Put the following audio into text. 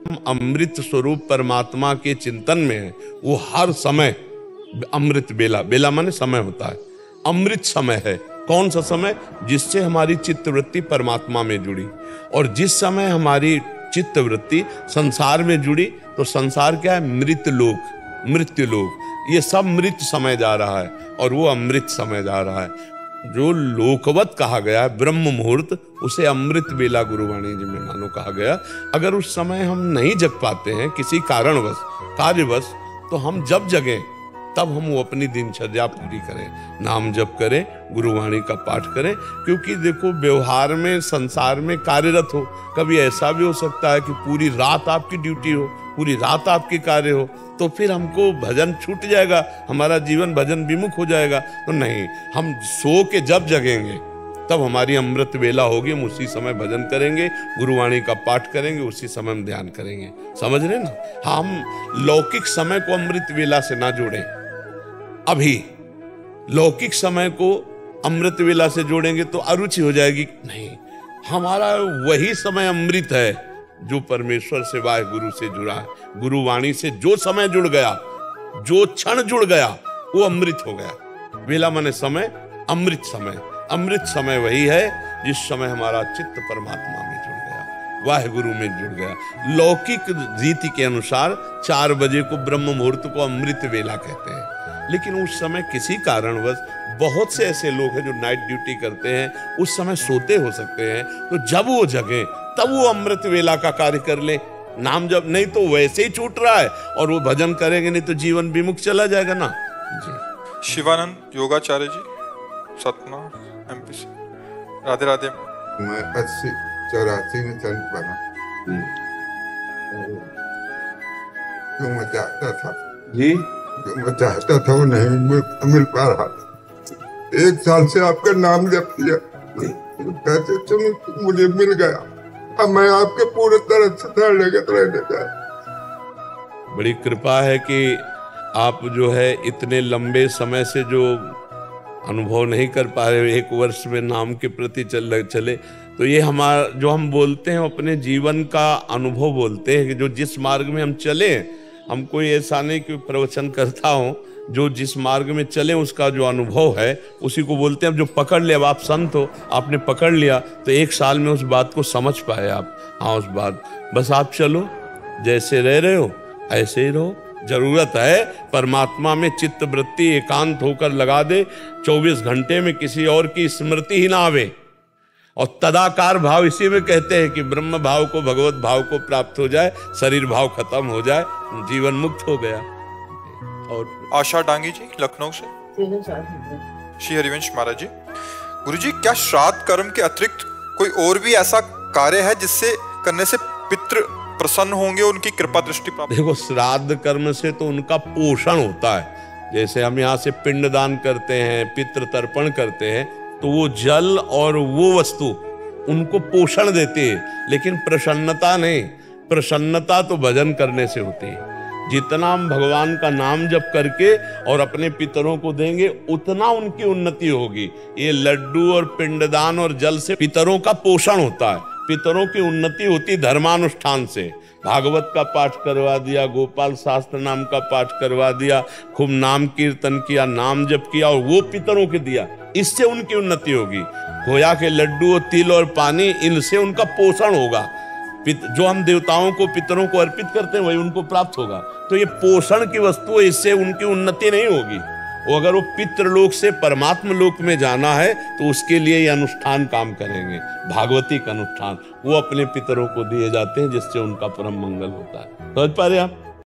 हम अमृत स्वरूप परमात्मा के चिंतन में है, वो हर समय अमृत बेला, बेला माने समय होता है, अमृत समय है। कौन सा समय? जिससे हमारी चित्तवृत्ति परमात्मा में जुड़ी, और जिस समय हमारी चित्तवृत्ति संसार में जुड़ी तो संसार क्या है? मृत लोक, मृत्यु लोक, ये सब मृत समय जा रहा है और वो अमृत समय जा रहा है। जो लोकवत कहा गया है ब्रह्म मुहूर्त, उसे अमृत बेला गुरुवाणी जी में मानो कहा गया। अगर उस समय हम नहीं जग पाते हैं किसी कारणवश, कार्यवश, तो हम जब जगें तब हम वो अपनी दिनचर्या पूरी करें, नाम जप करें, गुरुवाणी का पाठ करें। क्योंकि देखो, व्यवहार में संसार में कार्यरत हो, कभी ऐसा भी हो सकता है कि पूरी रात आपकी ड्यूटी हो, पूरी रात आपके कार्य हो, तो फिर हमको भजन छूट जाएगा, हमारा जीवन भजन विमुख हो जाएगा। तो नहीं, हम सो के जब जगेंगे तब हमारी अमृत वेला होगी, हम उसी समय भजन करेंगे, गुरुवाणी का पाठ करेंगे, उसी समय हम ध्यान करेंगे। समझ रहे ना? हम लौकिक समय को अमृत वेला से ना जोड़ें। अभी लौकिक समय को अमृत वेला से जोड़ेंगे तो अरुचि हो जाएगी। नहीं, हमारा वही समय अमृत है जो परमेश्वर से वाहे गुरु से जुड़ा है। गुरुवाणी से जो समय जुड़ गया, जो क्षण जुड़ गया, वो अमृत हो गया। वेला माने समय, अमृत समय। अमृत समय वही है जिस समय हमारा चित्त परमात्मा में जुड़ गया, वाहे गुरु में जुड़ गया। लौकिक रीति के अनुसार 4 बजे को ब्रह्म मुहूर्त को अमृत वेला कहते हैं, लेकिन उस समय किसी कारणवश बहुत से ऐसे लोग हैं जो नाइट ड्यूटी करते हैं, उस समय सोते हो सकते हैं, तो जब वो जगें तब वो अमृत वेला का कार्य कर ले। नाम जब नहीं तो वैसे ही छूट रहा है, और वो भजन करेंगे नहीं तो जीवन विमुख चला जाएगा ना जी। शिवानंद योगाचार्य जी, सतना, एमपी से। राधे राधे। मैं 80-84 में संत बना, जो मैं चाहता था जी, जो मैं चाहता था वो नहीं मिल पा रहा। 1 साल से आपका नाम जप किया, कहते तुम मुझे मिल गया, अब मैं आपके पूरे तरह से शरणागत रहने का। बड़ी कृपा है कि आप जो है इतने लंबे समय से जो अनुभव नहीं कर पा रहे, 1 वर्ष में नाम के प्रति चले, तो ये हमारा जो हम बोलते हैं अपने जीवन का अनुभव बोलते हैं कि जो जिस मार्ग में हम चले, हम कोई ऐसा नहीं कि प्रवचन करता हूँ, जो जिस मार्ग में चले उसका जो अनुभव है उसी को बोलते हैं। अब जो पकड़ लिया, अब आप संत हो, आपने पकड़ लिया, तो 1 साल में उस बात को समझ पाए आप। हाँ, उस बात, बस आप चलो, जैसे रह रहे हो ऐसे ही रहो। जरूरत है परमात्मा में चित्त वृत्ति एकांत होकर लगा दे, 24 घंटे में किसी और की स्मृति ही ना आवे। और तदाकार भाव इसी में कहते हैं कि ब्रह्म भाव को, भगवत भाव को प्राप्त हो जाए, शरीर भाव खत्म हो जाए, जीवन मुक्त हो गया। और आशा डांगी जी, लखनऊ से। श्री हरिवंश महाराज जी, गुरुजी, क्या श्राद्ध कर्म के अतिरिक्त कोई और भी ऐसा कार्य है जिससे करने से पितृ प्रसन्न होंगे, उनकी कृपा दृष्टि प्राप्त? देखो, श्राद्ध कर्म से तो उनका पोषण होता है। जैसे हम यहाँ से पिंडदान करते हैं, पितृ तर्पण करते हैं, तो वो जल और वो वस्तु उनको पोषण देती है, लेकिन प्रसन्नता नहीं। प्रसन्नता तो भजन करने से होती है। जितना हम भगवान का नाम जप करके और अपने पितरों को देंगे, उतना उनकी उन्नति होगी। ये लड्डू और पिंडदान और जल से पितरों का पोषण होता है, पितरों की उन्नति होती धर्मानुष्ठान से। भागवत का पाठ करवा दिया, गोपाल शास्त्र नाम का पाठ करवा दिया, खूब नाम कीर्तन किया, नाम जप किया और वो पितरों के दिया, इससे उनकी उन्नति होगी। खोया के लड्डू और तिल और पानी, इनसे उनका पोषण होगा। जो हम देवताओं को, पितरों को अर्पित करते हैं, वही उनको प्राप्त होगा। तो ये पोषण की वस्तु है, इससे उनकी उन्नति नहीं होगी। वो अगर वो पितृलोक से परमात्म लोक में जाना है तो उसके लिए ये अनुष्ठान काम करेंगे। भागवती का अनुष्ठान वो अपने पितरों को दिए जाते हैं, जिससे उनका परम मंगल होता है। समझ पा रहे आप?